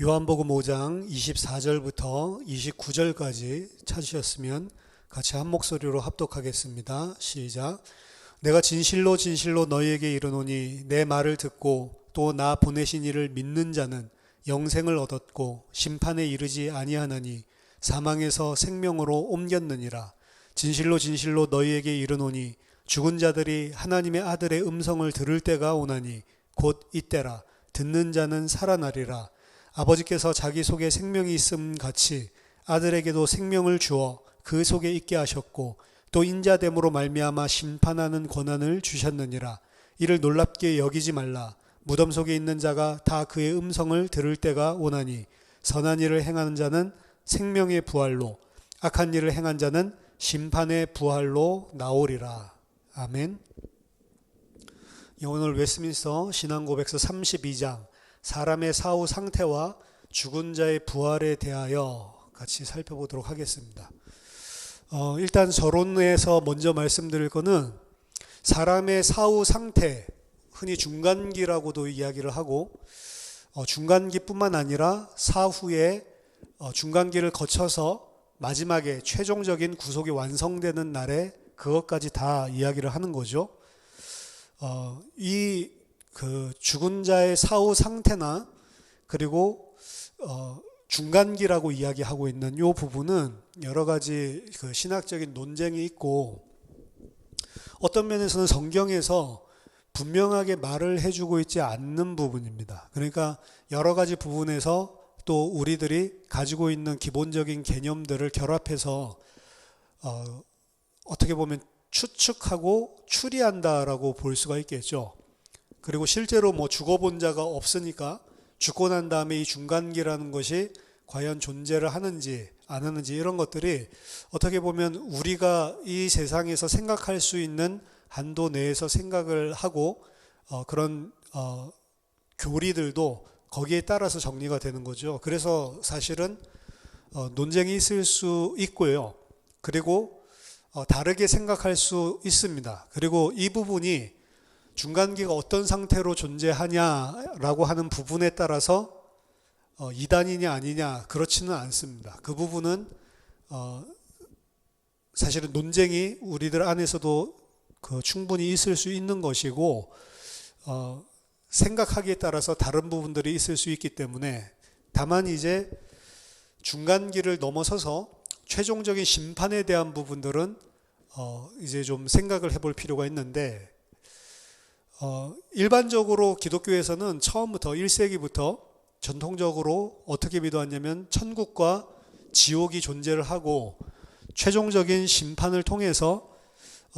요한복음 5장 24절부터 29절까지 찾으셨으면 같이 한 목소리로 합독하겠습니다. 시작. 내가 진실로 진실로 너희에게 이르노니 내 말을 듣고 또 나 보내신 이를 믿는 자는 영생을 얻었고 심판에 이르지 아니하나니 사망에서 생명으로 옮겼느니라. 진실로 진실로 너희에게 이르노니 죽은 자들이 하나님의 아들의 음성을 들을 때가 오나니 곧 이때라. 듣는 자는 살아나리라. 아버지께서 자기 속에 생명이 있음 같이 아들에게도 생명을 주어 그 속에 있게 하셨고 또 인자됨으로 말미암아 심판하는 권한을 주셨느니라. 이를 놀랍게 여기지 말라. 무덤 속에 있는 자가 다 그의 음성을 들을 때가 오나니 선한 일을 행하는 자는 생명의 부활로 악한 일을 행한 자는 심판의 부활로 나오리라. 아멘. 오늘 웨스민스터 신앙고백서 32장 사람의 사후 상태와 죽은 자의 부활에 대하여 같이 살펴보도록 하겠습니다. 일단 서론에서 먼저 말씀드릴 거는 사람의 사후 상태, 흔히 중간기라고도 이야기를 하고 중간기뿐만 아니라 사후에 중간기를 거쳐서 마지막에 최종적인 구속이 완성되는 날에 그것까지 다 이야기를 하는 거죠. 죽은 자의 사후 상태나 그리고 중간기라고 이야기하고 있는 이 부분은 여러 가지 신학적인 논쟁이 있고 어떤 면에서는 성경에서 분명하게 말을 해주고 있지 않는 부분입니다. 그러니까 여러 가지 부분에서 또 우리들이 가지고 있는 기본적인 개념들을 결합해서 어떻게 보면 추측하고 추리한다라고 볼 수가 있겠죠. 그리고 실제로 죽어본 자가 없으니까 죽고 난 다음에 이 중간기라는 것이 과연 존재를 하는지 안 하는지 이런 것들이 어떻게 보면 우리가 이 세상에서 생각할 수 있는 한도 내에서 생각을 하고 그런 교리들도 거기에 따라서 정리가 되는 거죠. 그래서 사실은 논쟁이 있을 수 있고요. 그리고 다르게 생각할 수 있습니다. 그리고 이 부분이 중간기가 어떤 상태로 존재하냐라고 하는 부분에 따라서 이단이냐 아니냐 그렇지는 않습니다. 그 부분은 사실은 논쟁이 우리들 안에서도 충분히 있을 수 있는 것이고 생각하기에 따라서 다른 부분들이 있을 수 있기 때문에 다만 이제 중간기를 넘어서서 최종적인 심판에 대한 부분들은 이제 좀 생각을 해볼 필요가 있는데 일반적으로 기독교에서는 처음부터 1세기부터 전통적으로 어떻게 믿어왔냐면 천국과 지옥이 존재를 하고 최종적인 심판을 통해서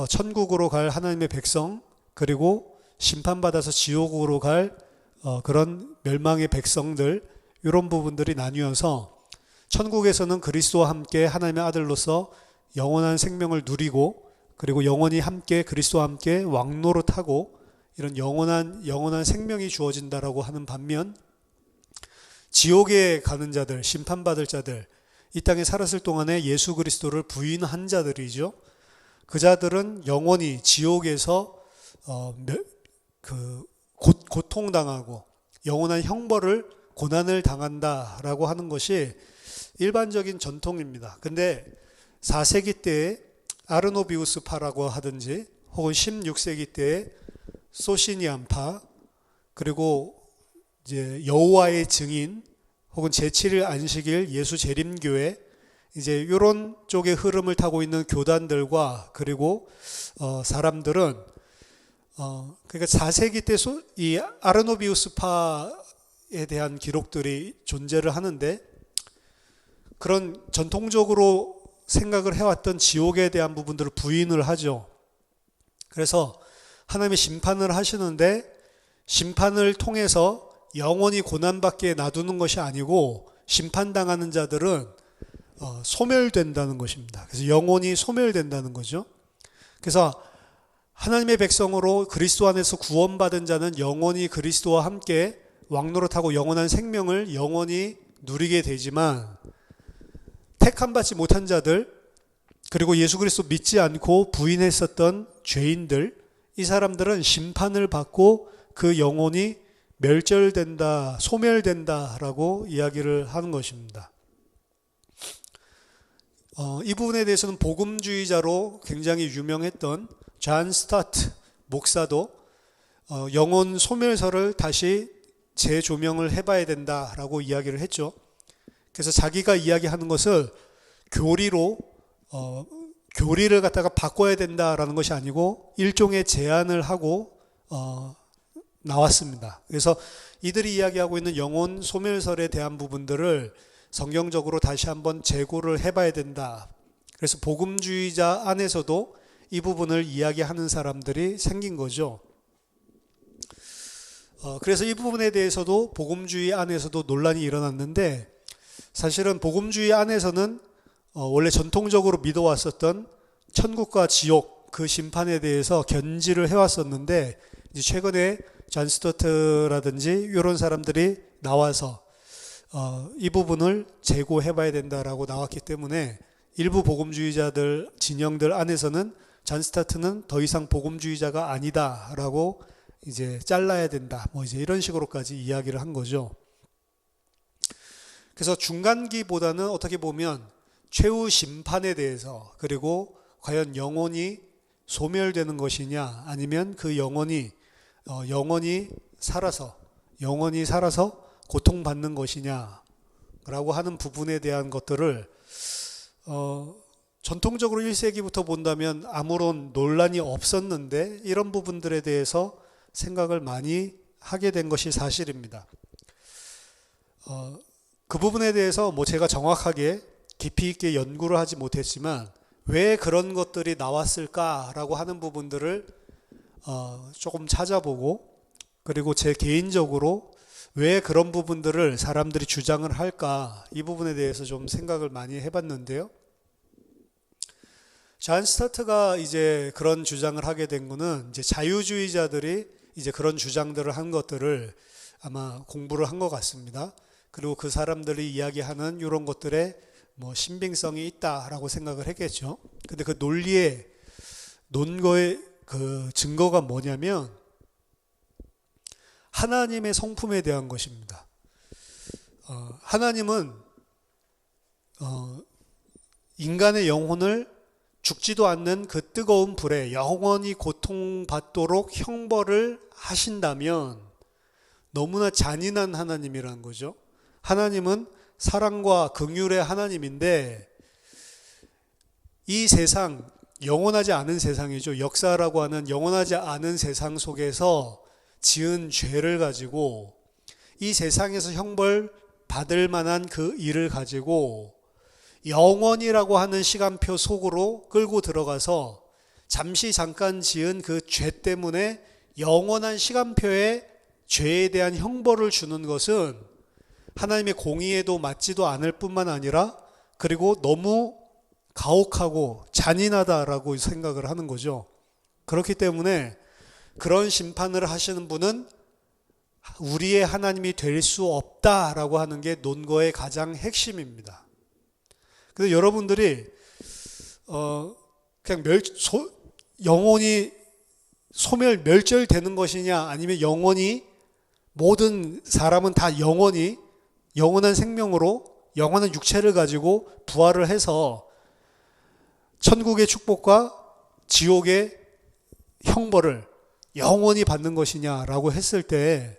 천국으로 갈 하나님의 백성 그리고 심판받아서 지옥으로 갈 그런 멸망의 백성들 이런 부분들이 나뉘어서 천국에서는 그리스도와 함께 하나님의 아들로서 영원한 생명을 누리고 그리고 영원히 함께 그리스도와 함께 왕노릇하고 이런 영원한 생명이 주어진다라고 하는 반면 지옥에 가는 자들, 심판받을 자들, 이 땅에 살았을 동안에 예수 그리스도를 부인한 자들이죠. 그 자들은 영원히 지옥에서 고통당하고 영원한 형벌을 고난을 당한다라고 하는 것이 일반적인 전통입니다. 근데 4세기 때에 아르노비우스파라고 하든지 혹은 16세기 때에 소시니안파 그리고 이제 여호와의 증인 혹은 제7일 안식일 예수 재림교회 이제 이런 쪽의 흐름을 타고 있는 교단들과 그리고 사람들은 그러니까 4세기 때 이 아르노비우스파에 대한 기록들이 존재를 하는데 그런 전통적으로 생각을 해왔던 지옥에 대한 부분들을 부인을 하죠. 그래서 하나님의 심판을 하시는데 심판을 통해서 영원히 고난받게 놔두는 것이 아니고 심판당하는 자들은 소멸된다는 것입니다. 그래서 영원히 소멸된다는 거죠. 그래서 하나님의 백성으로 그리스도 안에서 구원받은 자는 영원히 그리스도와 함께 왕노릇하고 영원한 생명을 영원히 누리게 되지만 택함받지 못한 자들 그리고 예수 그리스도 믿지 않고 부인했었던 죄인들 이 사람들은 심판을 받고 그 영혼이 멸절된다, 소멸된다라고 이야기를 하는 것입니다. 이 부분에 대해서는 복음주의자로 굉장히 유명했던 존 스타트 목사도 영혼 소멸설을 다시 재조명을 해봐야 된다라고 이야기를 했죠. 그래서 자기가 이야기하는 것을 교리를 갖다가 바꿔야 된다라는 것이 아니고 일종의 제안을 하고 나왔습니다. 그래서 이들이 이야기하고 있는 영혼 소멸설에 대한 부분들을 성경적으로 다시 한번 재고를 해봐야 된다. 그래서 복음주의자 안에서도 이 부분을 이야기하는 사람들이 생긴 거죠. 그래서 이 부분에 대해서도 복음주의 안에서도 논란이 일어났는데, 사실은 복음주의 안에서는 원래 전통적으로 믿어왔었던 천국과 지옥 그 심판에 대해서 견지를 해왔었는데, 이제 최근에 존 스토트라든지 이런 사람들이 나와서 이 부분을 재고해봐야 된다라고 나왔기 때문에 일부 복음주의자들 진영들 안에서는 존 스타트는 더 이상 복음주의자가 아니다라고 이제 잘라야 된다, 뭐 이제 이런 식으로까지 이야기를 한 거죠. 그래서 중간기보다는 어떻게 보면 최후 심판에 대해서, 그리고 과연 영혼이 소멸되는 것이냐 아니면 그 영혼이 살아서 고통받는 것이냐라고 하는 부분에 대한 것들을 전통적으로 1세기부터 본다면 아무런 논란이 없었는데, 이런 부분들에 대해서 생각을 많이 하게 된 것이 사실입니다. 그 부분에 대해서 뭐 제가 정확하게 깊이 있게 연구를 하지 못했지만 왜 그런 것들이 나왔을까라고 하는 부분들을 조금 찾아보고, 그리고 제 개인적으로 왜 그런 부분들을 사람들이 주장을 할까, 이 부분에 대해서 좀 생각을 많이 해봤는데요. 존 스타트가 이제 그런 주장을 하게 된 거는 이제 자유주의자들이 이제 그런 주장들을 한 것들을 아마 공부를 한 것 같습니다. 그리고 그 사람들이 이야기하는 이런 것들에 뭐 신빙성이 있다라고 생각을 했겠죠. 근데 그 논거의 그 증거가 뭐냐면 하나님의 성품에 대한 것입니다. 하나님은 인간의 영혼을 죽지도 않는 그 뜨거운 불에 영원히 고통받도록 형벌을 하신다면 너무나 잔인한 하나님이라는 거죠. 하나님은 사랑과 긍휼의 하나님인데, 이 세상, 영원하지 않은 세상이죠. 역사라고 하는 영원하지 않은 세상 속에서 지은 죄를 가지고 이 세상에서 형벌 받을 만한 그 일을 가지고 영원이라고 하는 시간표 속으로 끌고 들어가서 잠깐 지은 그 죄 때문에 영원한 시간표에 죄에 대한 형벌을 주는 것은 하나님의 공의에도 맞지도 않을 뿐만 아니라, 그리고 너무 가혹하고 잔인하다라고 생각을 하는 거죠. 그렇기 때문에 그런 심판을 하시는 분은 우리의 하나님이 될 수 없다라고 하는 게 논거의 가장 핵심입니다. 근데 여러분들이 그냥 영혼이 멸절되는 것이냐, 아니면 영원히 모든 사람은 다 영원한 생명으로 영원한 육체를 가지고 부활을 해서 천국의 축복과 지옥의 형벌을 영원히 받는 것이냐라고 했을 때,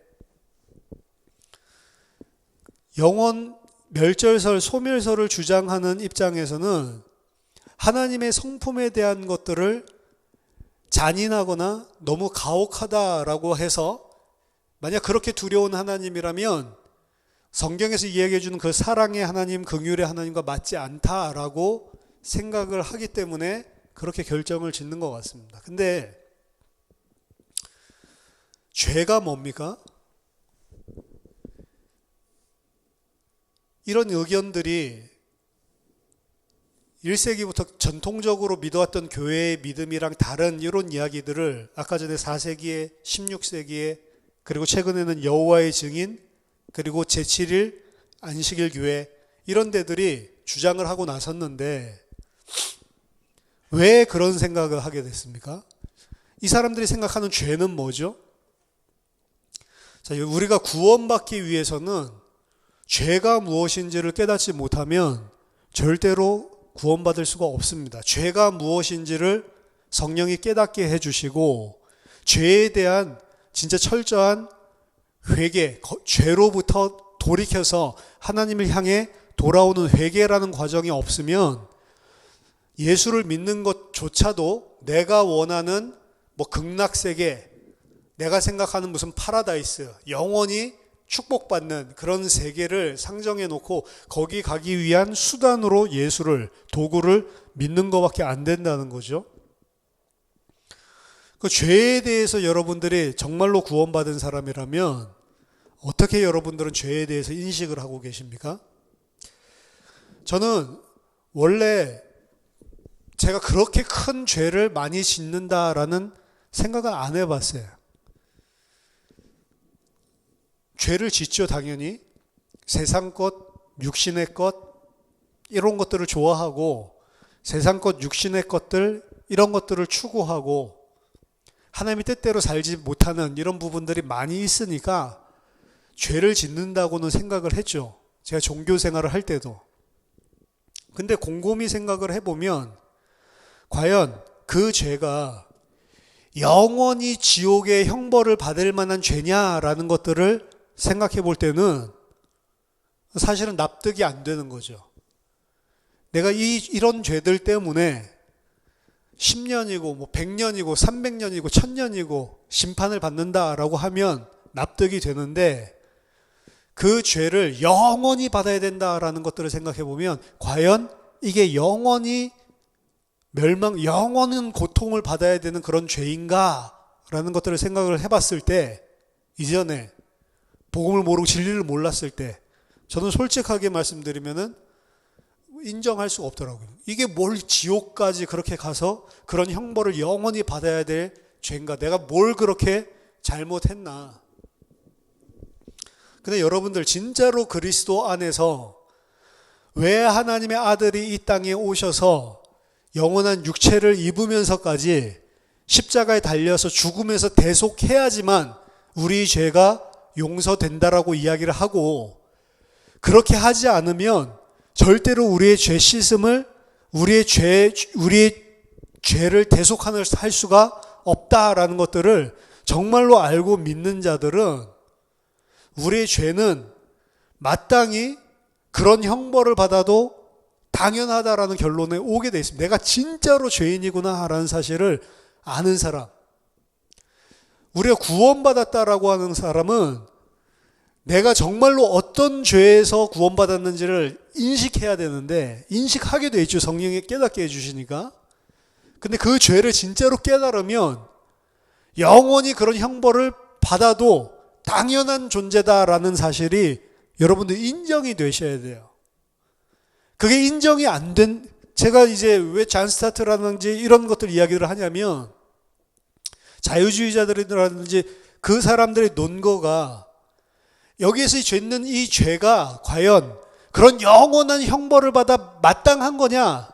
영원 멸절설, 소멸설을 주장하는 입장에서는 하나님의 성품에 대한 것들을 잔인하거나 너무 가혹하다라고 해서, 만약 그렇게 두려운 하나님이라면 성경에서 이야기해 주는 그 사랑의 하나님, 긍휼의 하나님과 맞지 않다라고 생각을 하기 때문에 그렇게 결정을 짓는 것 같습니다. 근데 죄가 뭡니까? 이런 의견들이 1세기부터 전통적으로 믿어왔던 교회의 믿음이랑 다른 이런 이야기들을 아까 전에 4세기에, 16세기에, 그리고 최근에는 여호와의 증인, 그리고 제7일 안식일 교회, 이런 데들이 주장을 하고 나섰는데 왜 그런 생각을 하게 됐습니까? 이 사람들이 생각하는 죄는 뭐죠? 자, 우리가 구원받기 위해서는 죄가 무엇인지를 깨닫지 못하면 절대로 구원받을 수가 없습니다. 죄가 무엇인지를 성령이 깨닫게 해주시고 죄에 대한 진짜 철저한 회개, 죄로부터 돌이켜서 하나님을 향해 돌아오는 회개라는 과정이 없으면 예수를 믿는 것조차도 내가 원하는 극락세계, 내가 생각하는 무슨 파라다이스, 영원히 축복받는 그런 세계를 상정해 놓고 거기 가기 위한 수단으로 예수를, 도구를 믿는 것밖에 안 된다는 거죠. 그 죄에 대해서 여러분들이 정말로 구원받은 사람이라면 어떻게 여러분들은 죄에 대해서 인식을 하고 계십니까? 저는 원래 제가 그렇게 큰 죄를 많이 짓는다라는 생각은 안 해봤어요. 죄를 짓죠, 당연히. 세상 것, 육신의 것, 이런 것들을 좋아하고 세상 것, 육신의 것들, 이런 것들을 추구하고 하나님의 뜻대로 살지 못하는 이런 부분들이 많이 있으니까 죄를 짓는다고는 생각을 했죠. 제가 종교 생활을 할 때도. 근데 곰곰이 생각을 해보면 과연 그 죄가 영원히 지옥의 형벌을 받을 만한 죄냐라는 것들을 생각해 볼 때는 사실은 납득이 안 되는 거죠. 내가 이런 죄들 때문에 10년이고 100년이고 300년이고 1000년이고 심판을 받는다라고 하면 납득이 되는데 그 죄를 영원히 받아야 된다라는 것들을 생각해 보면 과연 이게 영원히 영원한 고통을 받아야 되는 그런 죄인가라는 것들을 생각을 해봤을 때, 이전에 복음을 모르고 진리를 몰랐을 때 저는 솔직하게 말씀드리면은 인정할 수가 없더라고요. 이게 뭘 지옥까지 그렇게 가서 그런 형벌을 영원히 받아야 될 죄인가? 내가 뭘 그렇게 잘못했나? 근데 여러분들 진짜로 그리스도 안에서 왜 하나님의 아들이 이 땅에 오셔서 영원한 육체를 입으면서까지 십자가에 달려서 죽으면서 대속해야지만 우리 죄가 용서된다라고 이야기를 하고, 그렇게 하지 않으면 절대로 우리의 죄 씻음을, 우리의 죄를 대속할 수가 없다라는 것들을 정말로 알고 믿는 자들은 우리의 죄는 마땅히 그런 형벌을 받아도 당연하다라는 결론에 오게 돼 있습니다. 내가 진짜로 죄인이구나라는 사실을 아는 사람. 우리가 구원받았다라고 하는 사람은 내가 정말로 어떤 죄에서 구원받았는지를 인식해야 되는데 인식하게 돼 있죠. 성령이 깨닫게 해주시니까. 근데 그 죄를 진짜로 깨달으면 영원히 그런 형벌을 받아도 당연한 존재다라는 사실이 여러분들 인정이 되셔야 돼요. 그게 인정이 안 된, 제가 이제 왜 잔스타트라든지 이런 것들 이야기를 하냐면 자유주의자들이라든지 그 사람들의 논거가 여기에서 짓는 이 죄가 과연 그런 영원한 형벌을 받아 마땅한 거냐?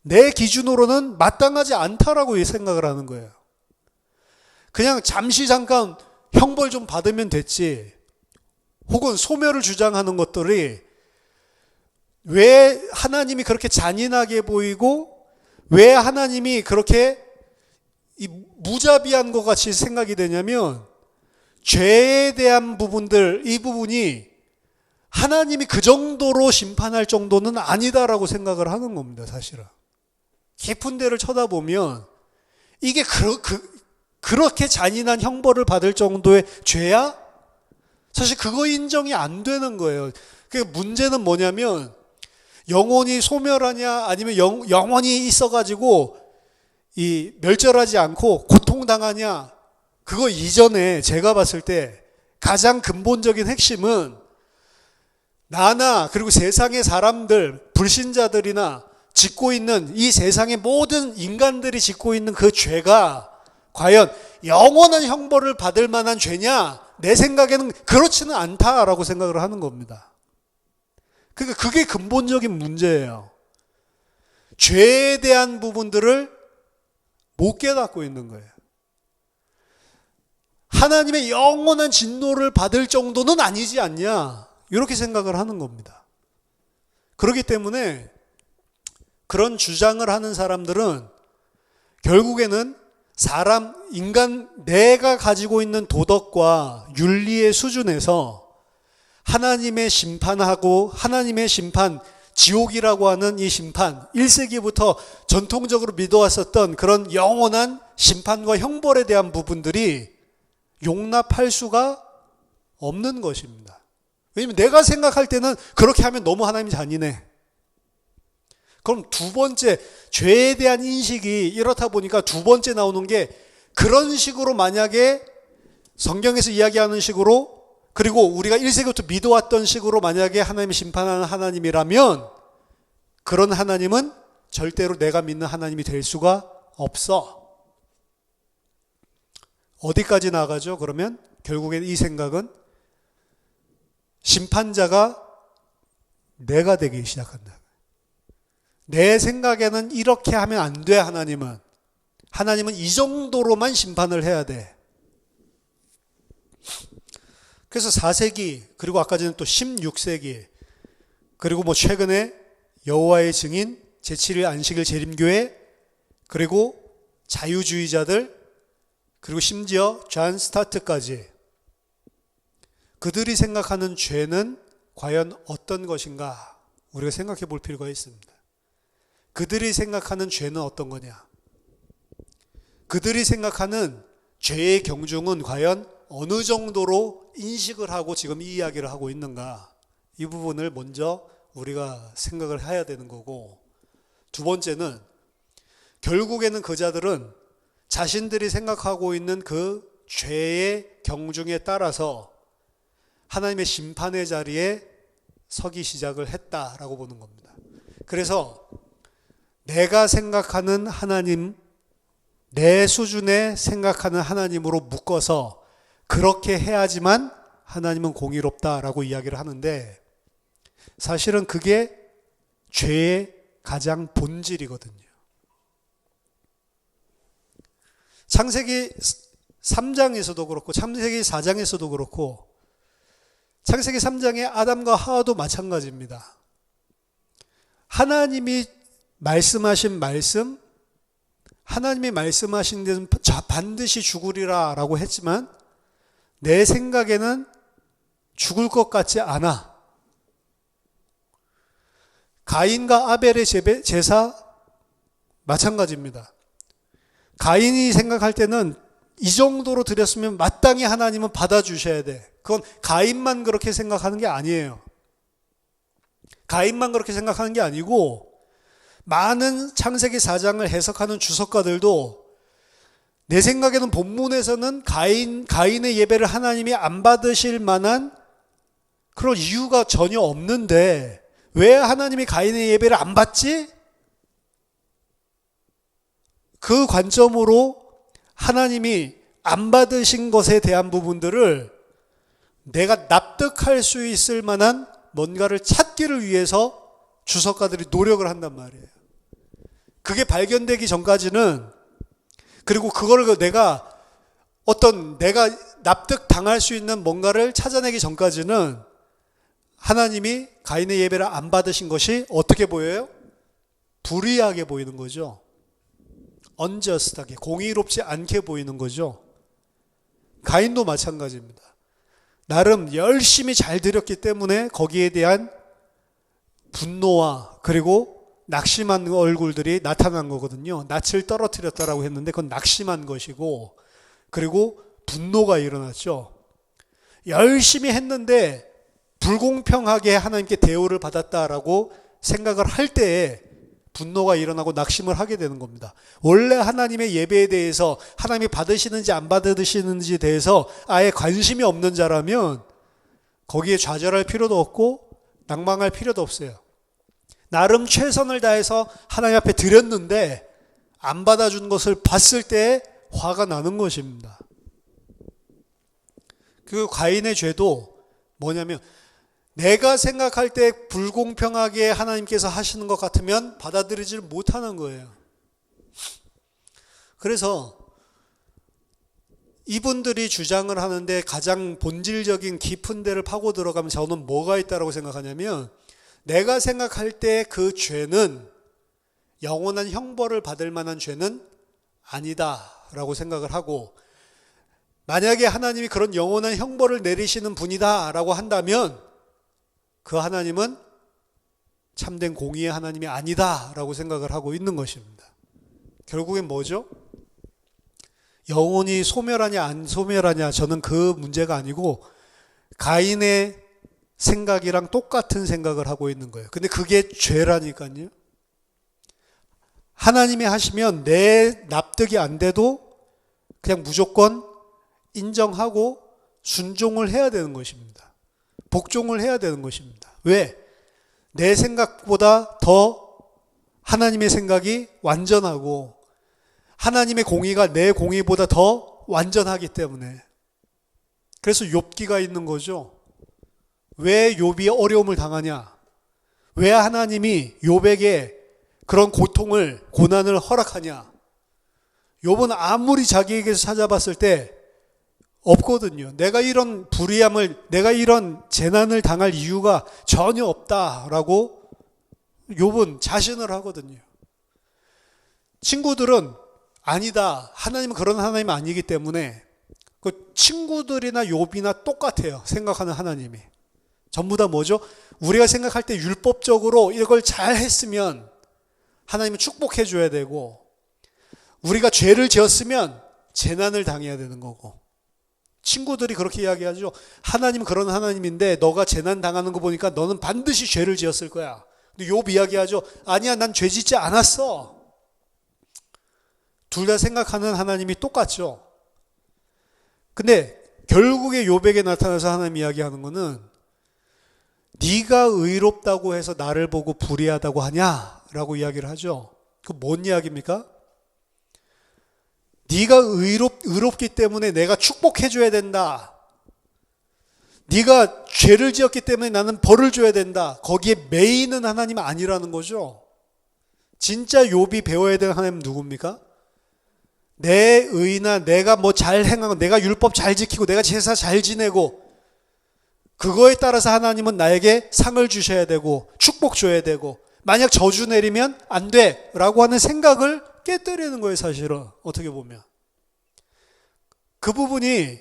내 기준으로는 마땅하지 않다라고 생각을 하는 거예요. 그냥 잠깐 형벌 좀 받으면 됐지. 혹은 소멸을 주장하는 것들이 왜 하나님이 그렇게 잔인하게 보이고 왜 하나님이 그렇게 무자비한 것 같이 생각이 되냐면 죄에 대한 부분들, 이 부분이 하나님이 그 정도로 심판할 정도는 아니다라고 생각을 하는 겁니다. 사실은 깊은 데를 쳐다보면 이게 그렇게 잔인한 형벌을 받을 정도의 죄야? 사실 그거 인정이 안 되는 거예요. 그 문제는 뭐냐면 영원히 소멸하냐 아니면 영원히 있어가지고 이 멸절하지 않고 고통당하냐, 그거 이전에 제가 봤을 때 가장 근본적인 핵심은 나나 그리고 세상의 사람들, 불신자들이나 짓고 있는 이 세상의 모든 인간들이 짓고 있는 그 죄가 과연 영원한 형벌을 받을 만한 죄냐? 내 생각에는 그렇지는 않다라고 생각을 하는 겁니다. 그러니까 그게 근본적인 문제예요. 죄에 대한 부분들을 못 깨닫고 있는 거예요. 하나님의 영원한 진노를 받을 정도는 아니지 않냐, 이렇게 생각을 하는 겁니다. 그렇기 때문에 그런 주장을 하는 사람들은 결국에는 인간 내가 가지고 있는 도덕과 윤리의 수준에서 하나님의 심판하고 하나님의 심판, 지옥이라고 하는 이 심판, 1세기부터 전통적으로 믿어왔었던 그런 영원한 심판과 형벌에 대한 부분들이 용납할 수가 없는 것입니다. 왜냐하면 내가 생각할 때는 그렇게 하면 너무 하나님 잔인해. 그럼 두 번째, 죄에 대한 인식이 이렇다 보니까 두 번째 나오는 게, 그런 식으로 만약에 성경에서 이야기하는 식으로, 그리고 우리가 1세기부터 믿어왔던 식으로 만약에 하나님이 심판하는 하나님이라면, 그런 하나님은 절대로 내가 믿는 하나님이 될 수가 없어. 어디까지 나가죠? 그러면 결국엔 이 생각은 심판자가 내가 되기 시작한다. 내 생각에는 이렇게 하면 안 돼. 하나님은 이 정도로만 심판을 해야 돼. 그래서 4세기, 그리고 아까 전에 또 16세기, 그리고 최근에 여호와의 증인, 제7일 안식일 재림교회, 그리고 자유주의자들, 그리고 심지어 존 스타트까지, 그들이 생각하는 죄는 과연 어떤 것인가 우리가 생각해 볼 필요가 있습니다. 그들이 생각하는 죄는 어떤 거냐? 그들이 생각하는 죄의 경중은 과연 어느 정도로 인식을 하고 지금 이 이야기를 하고 있는가? 이 부분을 먼저 우리가 생각을 해야 되는 거고, 두 번째는 결국에는 그 자들은 자신들이 생각하고 있는 그 죄의 경중에 따라서 하나님의 심판의 자리에 서기 시작을 했다라고 보는 겁니다. 그래서 내가 생각하는 하나님, 내 수준에 생각하는 하나님으로 묶어서 그렇게 해야지만 하나님은 공의롭다라고 이야기를 하는데, 사실은 그게 죄의 가장 본질이거든요. 창세기 3장에서도 그렇고 창세기 4장에서도 그렇고 창세기 3장의 아담과 하와도 마찬가지입니다. 하나님이 말씀하신 말씀, 하나님이 말씀하신 데는 반드시 죽으리라 라고 했지만 내 생각에는 죽을 것 같지 않아. 가인과 아벨의 제사 마찬가지입니다. 가인이 생각할 때는 이 정도로 드렸으면 마땅히 하나님은 받아주셔야 돼. 그건 가인만 그렇게 생각하는 게 아니에요. 가인만 그렇게 생각하는 게 아니고 많은 창세기 4장을 해석하는 주석가들도 내 생각에는 본문에서는 가인의 예배를 하나님이 안 받으실 만한 그런 이유가 전혀 없는데 왜 하나님이 가인의 예배를 안 받지? 그 관점으로 하나님이 안 받으신 것에 대한 부분들을 내가 납득할 수 있을 만한 뭔가를 찾기를 위해서 주석가들이 노력을 한단 말이에요. 그게 발견되기 전까지는, 그리고 그거를 내가 납득당할 수 있는 뭔가를 찾아내기 전까지는 하나님이 가인의 예배를 안 받으신 것이 어떻게 보여요? 불의하게 보이는 거죠. unjust하게, 공의롭지 않게 보이는 거죠. 가인도 마찬가지입니다. 나름 열심히 잘 드렸기 때문에 거기에 대한 분노와 그리고 낙심한 얼굴들이 나타난 거거든요. 낯을 떨어뜨렸다라고 했는데 그건 낙심한 것이고, 그리고 분노가 일어났죠. 열심히 했는데 불공평하게 하나님께 대우를 받았다라고 생각을 할 때에 분노가 일어나고 낙심을 하게 되는 겁니다. 원래 하나님의 예배에 대해서 하나님이 받으시는지 안 받으시는지에 대해서 아예 관심이 없는 자라면 거기에 좌절할 필요도 없고 낭망할 필요도 없어요. 나름 최선을 다해서 하나님 앞에 드렸는데 안 받아준 것을 봤을 때 화가 나는 것입니다. 그 가인의 죄도 뭐냐면 내가 생각할 때 불공평하게 하나님께서 하시는 것 같으면 받아들이지를 못하는 거예요. 그래서 이분들이 주장을 하는데 가장 본질적인 깊은 데를 파고 들어가면 저는 뭐가 있다고 생각하냐면, 내가 생각할 때 그 죄는 영원한 형벌을 받을 만한 죄는 아니다라고 생각을 하고, 만약에 하나님이 그런 영원한 형벌을 내리시는 분이다라고 한다면 그 하나님은 참된 공의의 하나님이 아니다라고 생각을 하고 있는 것입니다. 결국엔 뭐죠? 영혼이 소멸하냐 안 소멸하냐, 저는 그 문제가 아니고 가인의 생각이랑 똑같은 생각을 하고 있는 거예요. 근데 그게 죄라니까요. 하나님이 하시면 내 납득이 안 돼도 그냥 무조건 인정하고 순종을 해야 되는 것입니다. 복종을 해야 되는 것입니다. 왜? 내 생각보다 더 하나님의 생각이 완전하고 하나님의 공의가 내 공의보다 더 완전하기 때문에. 그래서 욥기가 있는 거죠. 왜 욥이 어려움을 당하냐? 왜 하나님이 욥에게 그런 고통을, 고난을 허락하냐? 욥은 아무리 자기에게서 찾아봤을 때 없거든요. 내가 이런 불의함을, 내가 이런 재난을 당할 이유가 전혀 없다라고 욥은 자신을 하거든요. 친구들은 아니다, 하나님은 그런 하나님 아니기 때문에 그 친구들이나 욥이나 똑같아요. 생각하는 하나님이 전부 다 뭐죠? 우리가 생각할 때 율법적으로 이걸 잘 했으면 하나님은 축복해 줘야 되고, 우리가 죄를 지었으면 재난을 당해야 되는 거고, 친구들이 그렇게 이야기하죠. 하나님은 그런 하나님인데 너가 재난 당하는 거 보니까 너는 반드시 죄를 지었을 거야. 근데 욥 이야기하죠. 아니야, 난 죄 짓지 않았어. 둘 다 생각하는 하나님이 똑같죠. 근데 결국에 욥에게 나타나서 하나님 이야기하는 거는, 네가 의롭다고 해서 나를 보고 불의하다고 하냐라고 이야기를 하죠. 그 뭔 이야기입니까? 네가 의롭기 때문에 내가 축복해 줘야 된다. 네가 죄를 지었기 때문에 나는 벌을 줘야 된다. 거기에 매이는 하나님 아니라는 거죠. 진짜 욥이 배워야 되는 하나님은 누굽니까? 내 의나 내가 뭐 잘 행하고, 내가 율법 잘 지키고, 내가 제사 잘 지내고, 그거에 따라서 하나님은 나에게 상을 주셔야 되고 축복 줘야 되고, 만약 저주 내리면 안 돼 라고 하는 생각을 깨뜨리는 거예요. 사실은 어떻게 보면 그 부분이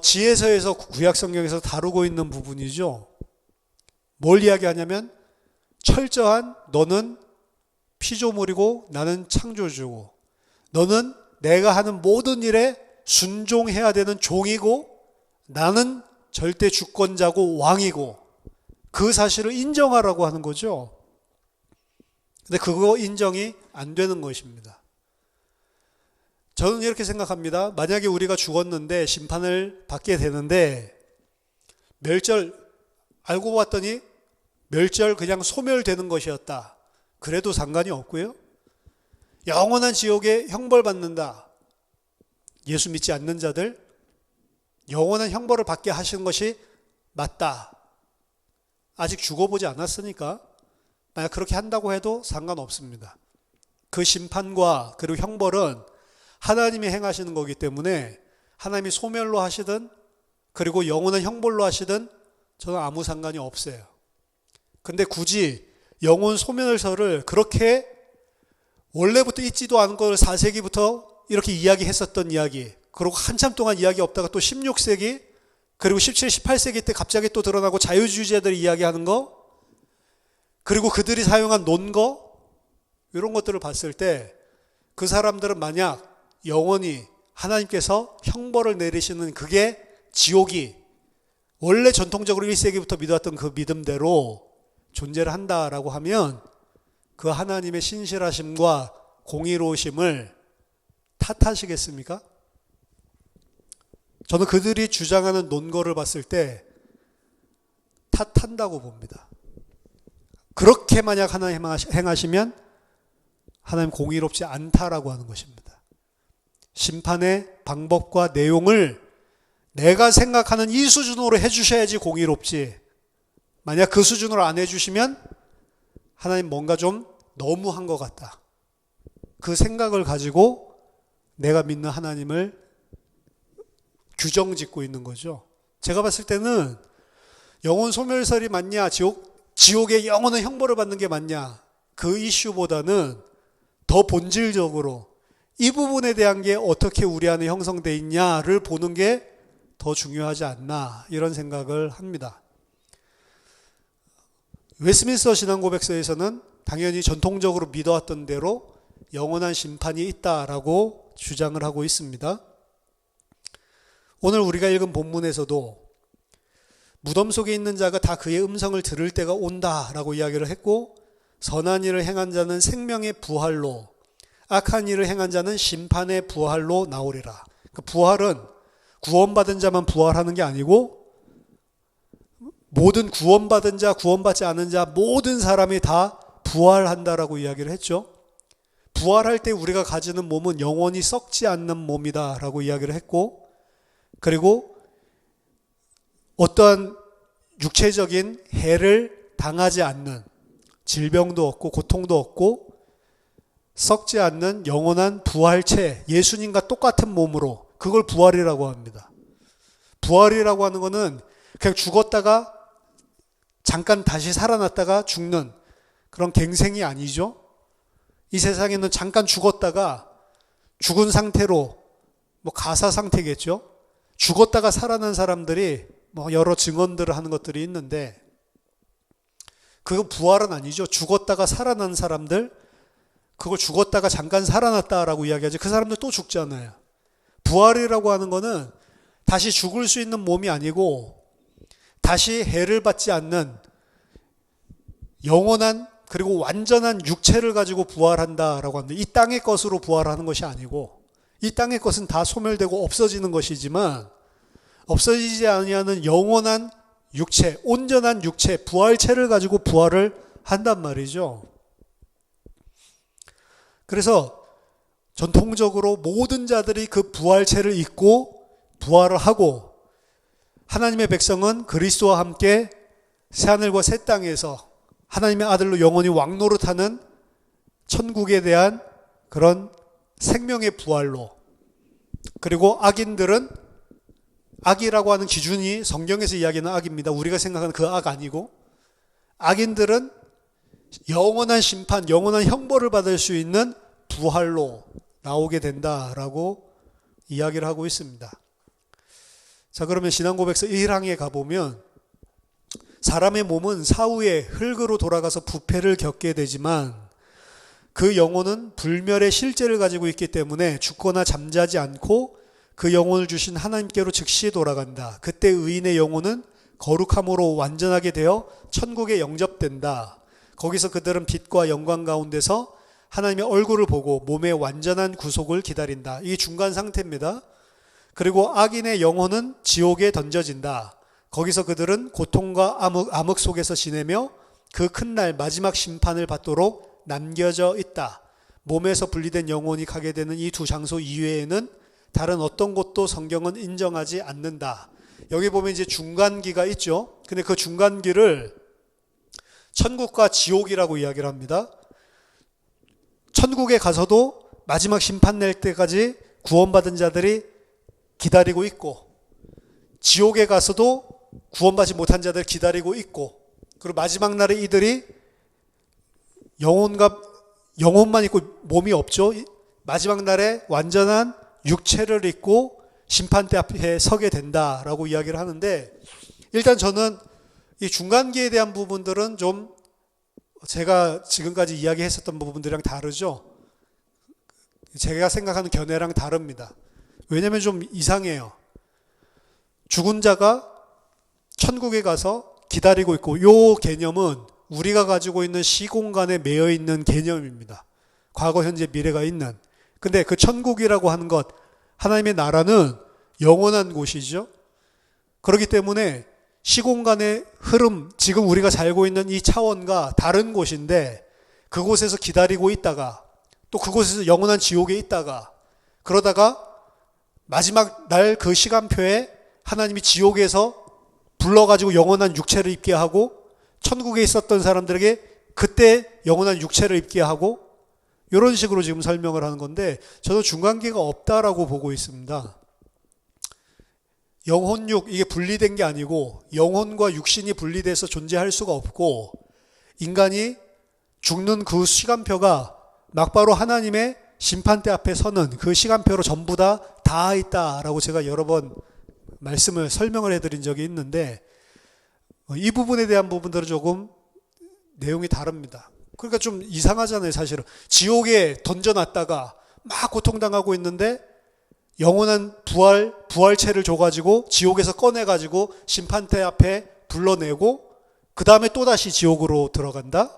지혜서에서, 구약성경에서 다루고 있는 부분이죠. 뭘 이야기하냐면, 철저한 너는 피조물이고 나는 창조주고, 너는 내가 하는 모든 일에 순종해야 되는 종이고 나는 절대 주권자고 왕이고, 그 사실을 인정하라고 하는 거죠. 근데 그거 인정이 안 되는 것입니다. 저는 이렇게 생각합니다. 만약에 우리가 죽었는데 심판을 받게 되는데, 멸절, 알고 봤더니 멸절 그냥 소멸되는 것이었다. 그래도 상관이 없고요. 영원한 지옥에 형벌받는다. 예수 믿지 않는 자들 영원한 형벌을 받게 하시는 것이 맞다. 아직 죽어보지 않았으니까 만약 그렇게 한다고 해도 상관없습니다. 그 심판과 그리고 형벌은 하나님이 행하시는 거기 때문에 하나님이 소멸로 하시든 그리고 영원한 형벌로 하시든 저는 아무 상관이 없어요. 근데 굳이 영혼 소멸설을 그렇게 원래부터 있지도 않은 걸 4세기부터 이렇게 이야기했었던 이야기, 그리고 한참 동안 이야기 없다가 또 16세기 그리고 17, 18세기 때 갑자기 또 드러나고 자유주의자들이 이야기하는 거, 그리고 그들이 사용한 논거, 이런 것들을 봤을 때 그 사람들은 만약 영원히 하나님께서 형벌을 내리시는 그게 지옥이 원래 전통적으로 1세기부터 믿어왔던 그 믿음대로 존재를 한다라고 하면 그 하나님의 신실하심과 공의로우심을 탓하시겠습니까? 저는 그들이 주장하는 논거를 봤을 때 탓한다고 봅니다. 그렇게 만약 하나님 행하시면 하나님 공의롭지 않다라고 하는 것입니다. 심판의 방법과 내용을 내가 생각하는 이 수준으로 해주셔야지 공의롭지, 만약 그 수준으로 안 해주시면 하나님 뭔가 좀 너무한 것 같다. 그 생각을 가지고 내가 믿는 하나님을 규정 짓고 있는 거죠. 제가 봤을 때는 영혼 소멸설이 맞냐, 지옥의 영원한 형벌을 받는 게 맞냐, 그 이슈보다는 더 본질적으로 이 부분에 대한 게 어떻게 우리 안에 형성되어 있냐를 보는 게 더 중요하지 않나, 이런 생각을 합니다. 웨스민스터 신앙고백서에서는 당연히 전통적으로 믿어왔던 대로 영원한 심판이 있다라고 주장을 하고 있습니다. 오늘 우리가 읽은 본문에서도 무덤 속에 있는 자가 다 그의 음성을 들을 때가 온다라고 이야기를 했고, 선한 일을 행한 자는 생명의 부활로, 악한 일을 행한 자는 심판의 부활로 나오리라. 그 부활은 구원받은 자만 부활하는 게 아니고 모든 구원받은 자, 구원받지 않은 자 모든 사람이 다 부활한다라고 이야기를 했죠. 부활할 때 우리가 가지는 몸은 영원히 썩지 않는 몸이다라고 이야기를 했고, 그리고 어떠한 육체적인 해를 당하지 않는, 질병도 없고 고통도 없고 썩지 않는 영원한 부활체, 예수님과 똑같은 몸으로, 그걸 부활이라고 합니다. 부활이라고 하는 거는 그냥 죽었다가 잠깐 다시 살아났다가 죽는 그런 갱생이 아니죠. 이 세상에는 잠깐 죽었다가 죽은 상태로, 가사 상태겠죠. 죽었다가 살아난 사람들이 여러 증언들을 하는 것들이 있는데, 그건 부활은 아니죠. 죽었다가 살아난 사람들, 그걸 죽었다가 잠깐 살아났다라고 이야기하지, 그 사람들 또 죽잖아요. 부활이라고 하는 거는 다시 죽을 수 있는 몸이 아니고 다시 해를 받지 않는 영원한, 그리고 완전한 육체를 가지고 부활한다라고 합니다. 이 땅의 것으로 부활하는 것이 아니고, 이 땅의 것은 다 소멸되고 없어지는 것이지만 없어지지 아니하는 영원한 육체, 온전한 육체, 부활체를 가지고 부활을 한단 말이죠. 그래서 전통적으로 모든 자들이 그 부활체를 입고 부활을 하고, 하나님의 백성은 그리스도와 함께 새하늘과 새 땅에서 하나님의 아들로 영원히 왕노릇하는 천국에 대한 그런 생명의 부활로, 그리고 악인들은, 악이라고 하는 기준이 성경에서 이야기하는 악입니다. 우리가 생각하는 그 악 아니고, 악인들은 영원한 심판, 영원한 형벌을 받을 수 있는 부활로 나오게 된다라고 이야기를 하고 있습니다. 자, 그러면 신앙고백서 1항에 가보면, 사람의 몸은 사후에 흙으로 돌아가서 부패를 겪게 되지만 그 영혼은 불멸의 실제를 가지고 있기 때문에 죽거나 잠자지 않고 그 영혼을 주신 하나님께로 즉시 돌아간다. 그때 의인의 영혼은 거룩함으로 완전하게 되어 천국에 영접된다. 거기서 그들은 빛과 영광 가운데서 하나님의 얼굴을 보고 몸의 완전한 구속을 기다린다. 이게 중간 상태입니다. 그리고 악인의 영혼은 지옥에 던져진다. 거기서 그들은 고통과 암흑 속에서 지내며 그 큰 날 마지막 심판을 받도록 남겨져 있다. 몸에서 분리된 영혼이 가게 되는 이 두 장소 이외에는 다른 어떤 곳도 성경은 인정하지 않는다. 여기 보면 이제 중간기가 있죠. 근데 그 중간기를 천국과 지옥이라고 이야기를 합니다. 천국에 가서도 마지막 심판 낼 때까지 구원받은 자들이 기다리고 있고, 지옥에 가서도 구원받지 못한 자들 기다리고 있고, 그리고 마지막 날에 이들이 영혼만 있고 몸이 없죠. 마지막 날에 완전한 육체를 입고 심판대 앞에 서게 된다라고 이야기를 하는데, 일단 저는 이 중간기에 대한 부분들은 좀 제가 지금까지 이야기했었던 부분들이랑 다르죠. 제가 생각하는 견해랑 다릅니다. 왜냐하면 좀 이상해요. 죽은 자가 천국에 가서 기다리고 있고, 이 개념은 우리가 가지고 있는 시공간에 매여 있는 개념입니다. 과거, 현재, 미래가 있는. 근데 그 천국이라고 하는 것, 하나님의 나라는 영원한 곳이죠. 그렇기 때문에 시공간의 흐름, 지금 우리가 살고 있는 이 차원과 다른 곳인데, 그곳에서 기다리고 있다가 또 그곳에서 영원한 지옥에 있다가, 그러다가 마지막 날 그 시간표에 하나님이 지옥에서 불러가지고 영원한 육체를 입게 하고, 천국에 있었던 사람들에게 그때 영원한 육체를 입게 하고, 이런 식으로 지금 설명을 하는 건데, 저는 중간기가 없다라고 보고 있습니다. 영혼육 이게 분리된 게 아니고 영혼과 육신이 분리돼서 존재할 수가 없고 인간이 죽는 그 시간표가 막바로 하나님의 심판대 앞에 서는 그 시간표로 전부 다 있다라고 제가 여러 번 말씀을 설명을 해드린 적이 있는데 이 부분에 대한 부분들은 조금 내용이 다릅니다. 그러니까 좀 이상하잖아요, 사실은. 지옥에 던져놨다가 막 고통당하고 있는데 영원한 부활체를 줘가지고 지옥에서 꺼내가지고 심판대 앞에 불러내고 그 다음에 또다시 지옥으로 들어간다?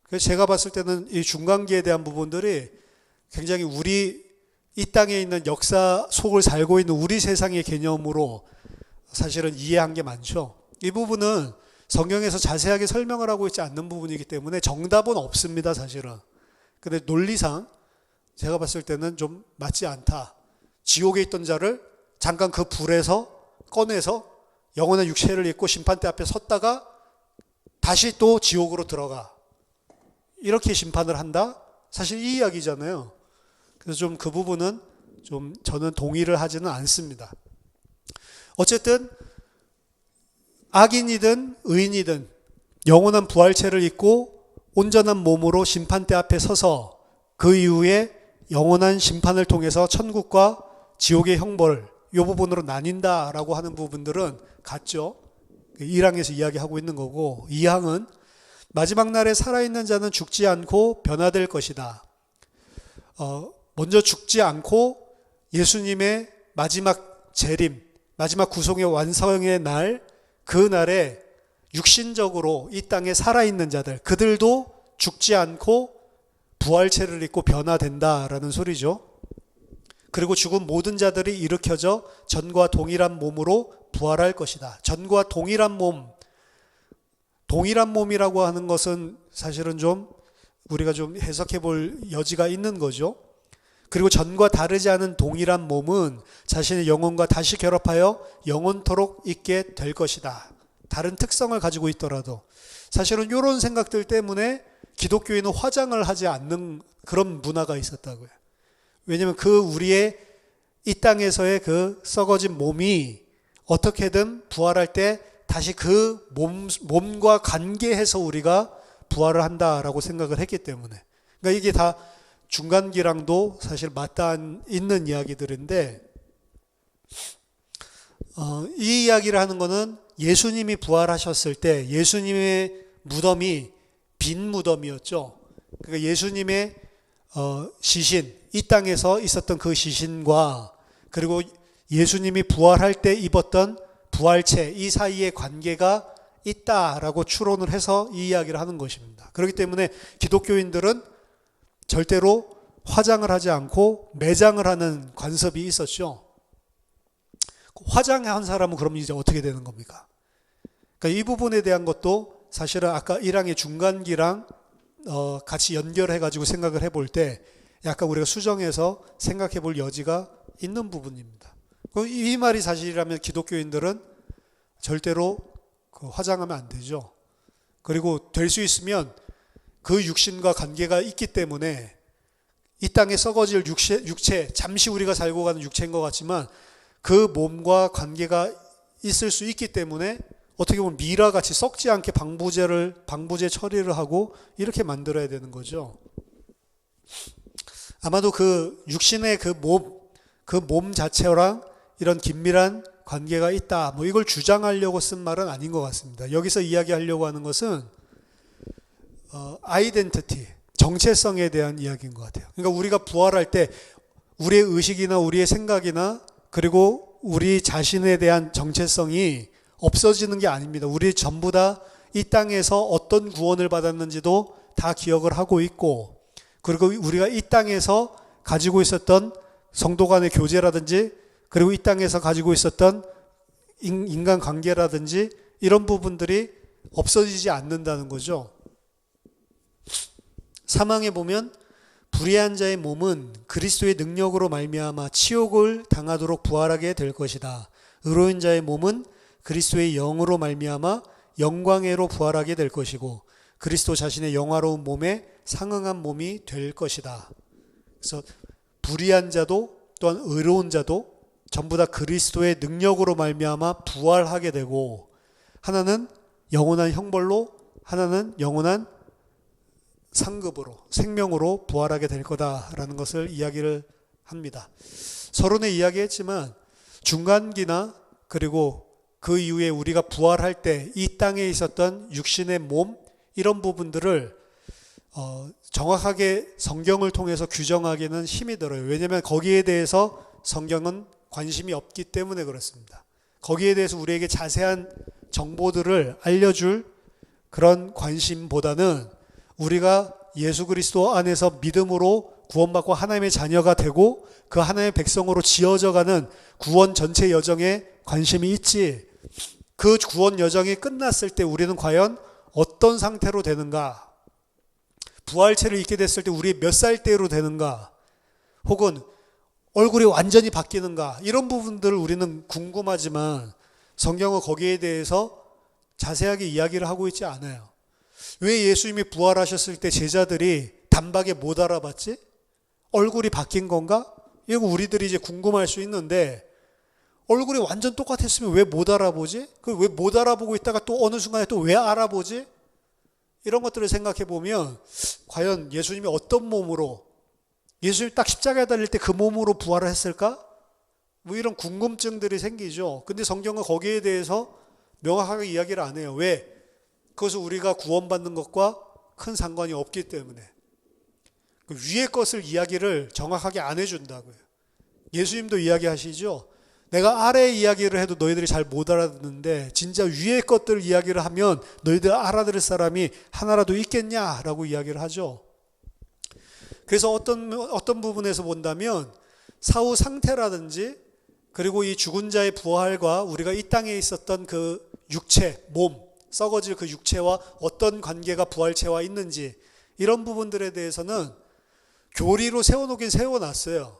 그래서 제가 봤을 때는 이 중간기에 대한 부분들이 굉장히 우리 이 땅에 있는 역사 속을 살고 있는 우리 세상의 개념으로 사실은 이해한 게 많죠. 이 부분은 성경에서 자세하게 설명을 하고 있지 않는 부분이기 때문에 정답은 없습니다, 사실은. 근데 논리상 제가 봤을 때는 좀 맞지 않다. 지옥에 있던 자를 잠깐 그 불에서 꺼내서 영원한 육체를 입고 심판대 앞에 섰다가 다시 또 지옥으로 들어가. 이렇게 심판을 한다? 사실 이 이야기잖아요. 그래서 좀 그 부분은 좀 저는 동의를 하지는 않습니다. 어쨌든 악인이든 의인이든 영원한 부활체를 입고 온전한 몸으로 심판대 앞에 서서 그 이후에 영원한 심판을 통해서 천국과 지옥의 형벌 이 부분으로 나뉜다라고 하는 부분들은 같죠. 1항에서 이야기하고 있는 거고 2항은 마지막 날에 살아있는 자는 죽지 않고 변화될 것이다. 먼저 죽지 않고 예수님의 마지막 재림, 마지막 구속의 완성의 날, 그 날에 육신적으로 이 땅에 살아있는 자들, 그들도 죽지 않고 부활체를 입고 변화된다라는 소리죠. 그리고 죽은 모든 자들이 일으켜져 전과 동일한 몸으로 부활할 것이다. 전과 동일한 몸, 동일한 몸이라고 하는 것은 사실은 좀 우리가 좀 해석해 볼 여지가 있는 거죠. 그리고 전과 다르지 않은 동일한 몸은 자신의 영혼과 다시 결합하여 영원토록 있게 될 것이다. 다른 특성을 가지고 있더라도 사실은 이런 생각들 때문에 기독교인은 화장을 하지 않는 그런 문화가 있었다고요. 왜냐하면 그 우리의 이 땅에서의 그 썩어진 몸이 어떻게든 부활할 때 다시 그 몸과 관계해서 우리가 부활을 한다라고 생각을 했기 때문에. 그러니까 이게 다 중간기랑도 사실 맞닿아 있는 이야기들인데, 이 이야기를 하는 거는 예수님이 부활하셨을 때 예수님의 무덤이 빈 무덤이었죠. 그러니까 예수님의 시신, 이 땅에서 있었던 그 시신과 그리고 예수님이 부활할 때 입었던 부활체, 이 사이의 관계가 있다라고 추론을 해서 이 이야기를 하는 것입니다. 그렇기 때문에 기독교인들은 절대로 화장을 하지 않고 매장을 하는 관습이 있었죠. 화장한 사람은 그럼 이제 어떻게 되는 겁니까? 그러니까 이 부분에 대한 것도 사실은 아까 1항의 중간기랑 같이 연결해가지고 생각을 해볼 때 약간 우리가 수정해서 생각해 볼 여지가 있는 부분입니다. 이 말이 사실이라면 기독교인들은 절대로 화장하면 안 되죠. 그리고 될 수 있으면 그 육신과 관계가 있기 때문에 이 땅에 썩어질 육체, 잠시 우리가 살고 가는 육체인 것 같지만 그 몸과 관계가 있을 수 있기 때문에 어떻게 보면 미라같이 썩지 않게 방부제 처리를 하고 이렇게 만들어야 되는 거죠. 아마도 그 육신의 그 몸 자체랑 이런 긴밀한 관계가 있다, 뭐 이걸 주장하려고 쓴 말은 아닌 것 같습니다. 여기서 이야기하려고 하는 것은 아이덴티티, 정체성에 대한 이야기인 것 같아요. 그러니까 우리가 부활할 때 우리의 의식이나 우리의 생각이나 그리고 우리 자신에 대한 정체성이 없어지는 게 아닙니다. 우리 전부 다 이 땅에서 어떤 구원을 받았는지도 다 기억을 하고 있고, 그리고 우리가 이 땅에서 가지고 있었던 성도 간의 교제라든지 그리고 이 땅에서 가지고 있었던 인간관계라든지 이런 부분들이 없어지지 않는다는 거죠. 사망에 보면 불의한 자의 몸은 그리스도의 능력으로 말미암아 치욕을 당하도록 부활하게 될 것이다. 의로운 자의 몸은 그리스도의 영으로 말미암아 영광으로 부활하게 될 것이고 그리스도 자신의 영화로운 몸에 상응한 몸이 될 것이다. 그래서 불의한 자도 또한 의로운 자도 전부 다 그리스도의 능력으로 말미암아 부활하게 되고, 하나는 영원한 형벌로, 하나는 영원한 상급으로, 생명으로 부활하게 될 거다라는 것을 이야기를 합니다. 서론에 이야기했지만 중간기나 그리고 그 이후에 우리가 부활할 때 이 땅에 있었던 육신의 몸, 이런 부분들을 정확하게 성경을 통해서 규정하기는 힘이 들어요. 왜냐하면 거기에 대해서 성경은 관심이 없기 때문에 그렇습니다. 거기에 대해서 우리에게 자세한 정보들을 알려줄 그런 관심보다는 우리가 예수 그리스도 안에서 믿음으로 구원받고 하나님의 자녀가 되고 그 하나님의 백성으로 지어져가는 구원 전체 여정에 관심이 있지, 그 구원 여정이 끝났을 때 우리는 과연 어떤 상태로 되는가, 부활체를 입게 됐을 때 우리 몇 살 때로 되는가, 혹은 얼굴이 완전히 바뀌는가, 이런 부분들을 우리는 궁금하지만 성경은 거기에 대해서 자세하게 이야기를 하고 있지 않아요. 왜 예수님이 부활하셨을 때 제자들이 단박에 못 알아봤지? 얼굴이 바뀐 건가? 이거 우리들이 이제 궁금할 수 있는데, 얼굴이 완전 똑같았으면 왜 못 알아보지? 그 왜 못 알아보고 있다가 또 어느 순간에 또 왜 알아보지? 이런 것들을 생각해 보면 과연 예수님이 어떤 몸으로, 예수님 딱 십자가에 달릴 때 그 몸으로 부활을 했을까? 뭐 이런 궁금증들이 생기죠. 근데 성경은 거기에 대해서 명확하게 이야기를 안 해요. 왜? 그것은 우리가 구원받는 것과 큰 상관이 없기 때문에. 그 위의 것을 이야기를 정확하게 안 해준다고요. 예수님도 이야기하시죠. 내가 아래의 이야기를 해도 너희들이 잘 못 알아듣는데 진짜 위의 것들 이야기를 하면 너희들 알아들을 사람이 하나라도 있겠냐라고 이야기를 하죠. 그래서 어떤 부분에서 본다면 사후 상태라든지 그리고 이 죽은 자의 부활과 우리가 이 땅에 있었던 그 육체, 몸, 썩어질 그 육체와 어떤 관계가 부활체와 있는지, 이런 부분들에 대해서는 교리로 세워놓긴 세워놨어요.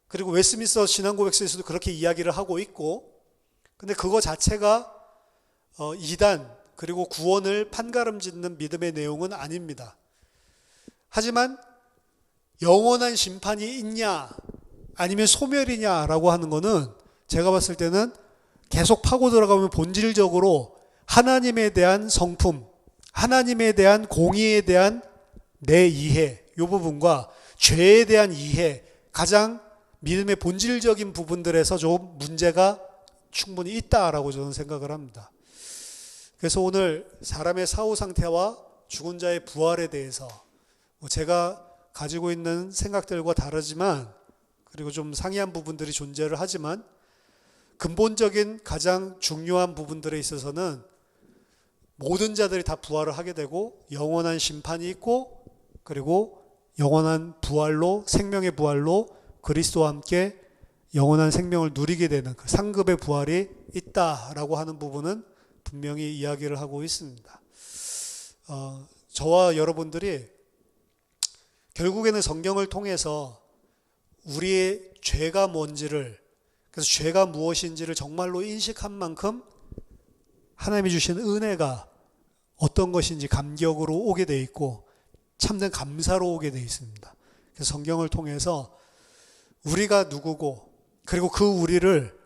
그리고 웨스민스터 신앙고백서에서도 그렇게 이야기를 하고 있고, 근데 그거 자체가 이단 그리고 구원을 판가름짓는 믿음의 내용은 아닙니다. 하지만 영원한 심판이 있냐 아니면 소멸이냐라고 하는 거는 제가 봤을 때는 계속 파고 들어가면 본질적으로 하나님에 대한 성품, 하나님에 대한 공의에 대한 내 이해, 이 부분과 죄에 대한 이해, 가장 믿음의 본질적인 부분들에서 좀 문제가 충분히 있다라고 저는 생각을 합니다. 그래서 오늘 사람의 사후 상태와 죽은 자의 부활에 대해서 제가 가지고 있는 생각들과 다르지만, 그리고 좀 상이한 부분들이 존재를 하지만 근본적인 가장 중요한 부분들에 있어서는 모든 자들이 다 부활을 하게 되고 영원한 심판이 있고, 그리고 영원한 부활로, 생명의 부활로 그리스도와 함께 영원한 생명을 누리게 되는 그 상급의 부활이 있다라고 하는 부분은 분명히 이야기를 하고 있습니다. 저와 여러분들이 결국에는 성경을 통해서 우리의 죄가 뭔지를, 그래서 죄가 무엇인지를 정말로 인식한 만큼 하나님이 주신 은혜가 어떤 것인지 감격으로 오게 돼 있고 참된 감사로 오게 돼 있습니다. 그래서 성경을 통해서 우리가 누구고, 그리고 그 우리를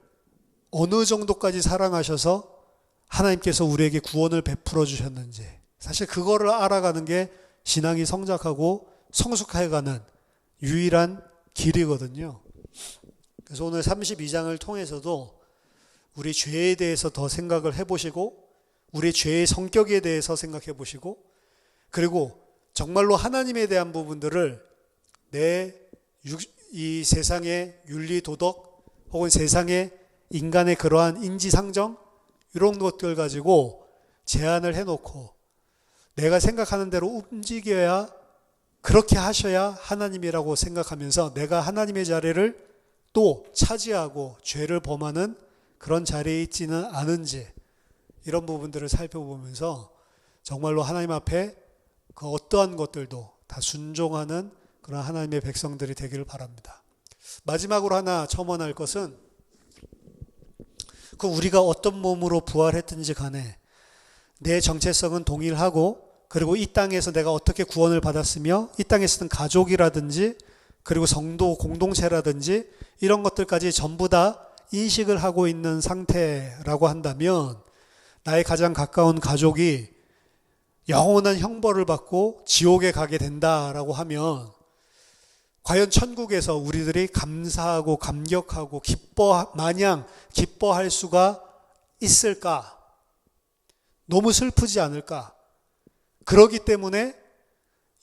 어느 정도까지 사랑하셔서 하나님께서 우리에게 구원을 베풀어 주셨는지, 사실 그거를 알아가는 게 신앙이 성장하고 성숙해가는 유일한 길이거든요. 그래서 오늘 32장을 통해서도 우리 죄에 대해서 더 생각을 해보시고, 우리 죄의 성격에 대해서 생각해 보시고, 그리고 정말로 하나님에 대한 부분들을 이 세상의 윤리 도덕 혹은 세상의 인간의 그러한 인지상정, 이런 것들 가지고 제안을 해놓고 내가 생각하는 대로 움직여야, 그렇게 하셔야 하나님이라고 생각하면서 내가 하나님의 자리를 또 차지하고 죄를 범하는 그런 자리에 있지는 않은지, 이런 부분들을 살펴보면서 정말로 하나님 앞에 그 어떠한 것들도 다 순종하는 그런 하나님의 백성들이 되기를 바랍니다. 마지막으로 하나 첨언할 것은, 그 우리가 어떤 몸으로 부활했든지 간에 내 정체성은 동일하고, 그리고 이 땅에서 내가 어떻게 구원을 받았으며 이 땅에 쓰는 가족이라든지 그리고 성도 공동체라든지 이런 것들까지 전부 다 인식을 하고 있는 상태라고 한다면, 나의 가장 가까운 가족이 영원한 형벌을 받고 지옥에 가게 된다라고 하면 과연 천국에서 우리들이 감사하고 감격하고 마냥 기뻐할 수가 있을까? 너무 슬프지 않을까? 그러기 때문에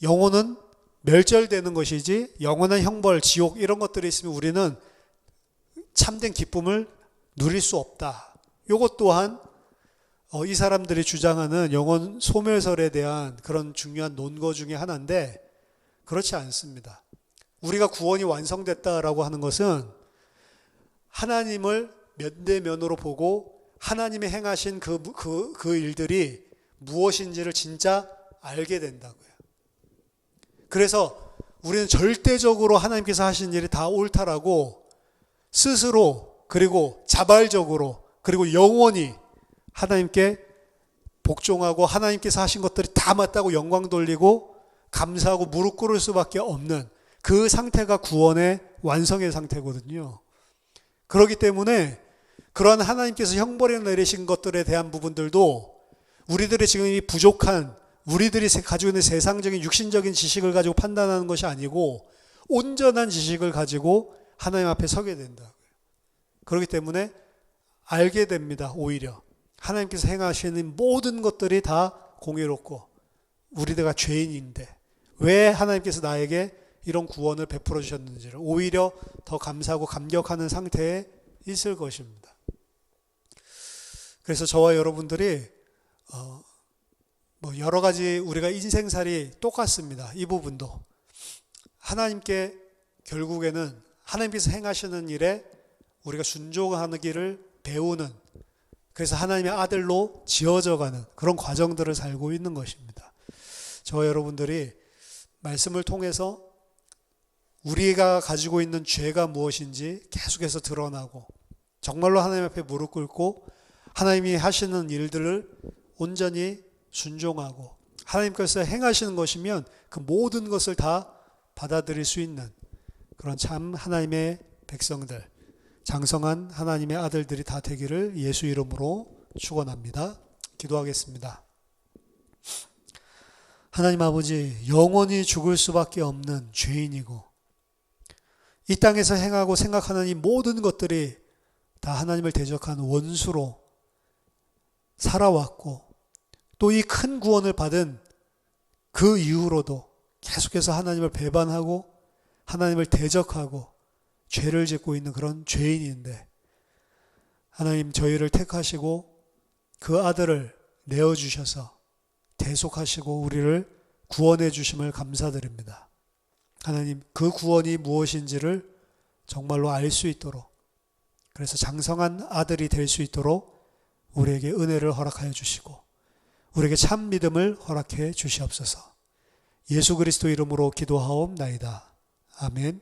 영혼은 멸절되는 것이지, 영원한 형벌, 지옥 이런 것들이 있으면 우리는 참된 기쁨을 누릴 수 없다. 이것 또한 이 사람들이 주장하는 영혼 소멸설에 대한 그런 중요한 논거 중에 하나인데, 그렇지 않습니다. 우리가 구원이 완성됐다라고 하는 것은 하나님을 면대면으로 보고 하나님이 행하신 그 일들이 무엇인지를 진짜 알게 된다고요. 그래서 우리는 절대적으로 하나님께서 하신 일이 다 옳다라고 스스로, 그리고 자발적으로, 그리고 영원히 하나님께 복종하고 하나님께서 하신 것들이 다 맞다고 영광 돌리고 감사하고 무릎 꿇을 수밖에 없는 그 상태가 구원의 완성의 상태거든요. 그렇기 때문에 그러한 하나님께서 형벌을 내리신 것들에 대한 부분들도 우리들의 지금 이 부족한, 우리들이 가지고 있는 세상적인 육신적인 지식을 가지고 판단하는 것이 아니고 온전한 지식을 가지고 하나님 앞에 서게 된다고요. 그렇기 때문에 알게 됩니다. 오히려 하나님께서 행하시는 모든 것들이 다 공의롭고 우리들과 죄인인데 왜 하나님께서 나에게 이런 구원을 베풀어 주셨는지를 오히려 더 감사하고 감격하는 상태에 있을 것입니다. 그래서 저와 여러분들이 여러 가지 우리가 인생살이 똑같습니다. 이 부분도 하나님께 결국에는 하나님께서 행하시는 일에 우리가 순종하기를 배우는, 그래서 하나님의 아들로 지어져가는 그런 과정들을 살고 있는 것입니다. 저와 여러분들이 말씀을 통해서 우리가 가지고 있는 죄가 무엇인지 계속해서 드러나고 정말로 하나님 앞에 무릎 꿇고 하나님이 하시는 일들을 온전히 순종하고 하나님께서 행하시는 것이면 그 모든 것을 다 받아들일 수 있는 그런 참 하나님의 백성들, 장성한 하나님의 아들들이 다 되기를 예수 이름으로 축원합니다. 기도하겠습니다. 하나님 아버지, 영원히 죽을 수밖에 없는 죄인이고 이 땅에서 행하고 생각하는 이 모든 것들이 다 하나님을 대적한 원수로 살아왔고 또 이 큰 구원을 받은 그 이후로도 계속해서 하나님을 배반하고 하나님을 대적하고 죄를 짓고 있는 그런 죄인인데 하나님 저희를 택하시고 그 아들을 내어주셔서 대속하시고 우리를 구원해 주심을 감사드립니다. 하나님, 그 구원이 무엇인지를 정말로 알 수 있도록, 그래서 장성한 아들이 될 수 있도록 우리에게 은혜를 허락하여 주시고 우리에게 참 믿음을 허락해 주시옵소서. 예수 그리스도 이름으로 기도하옵나이다. 아멘.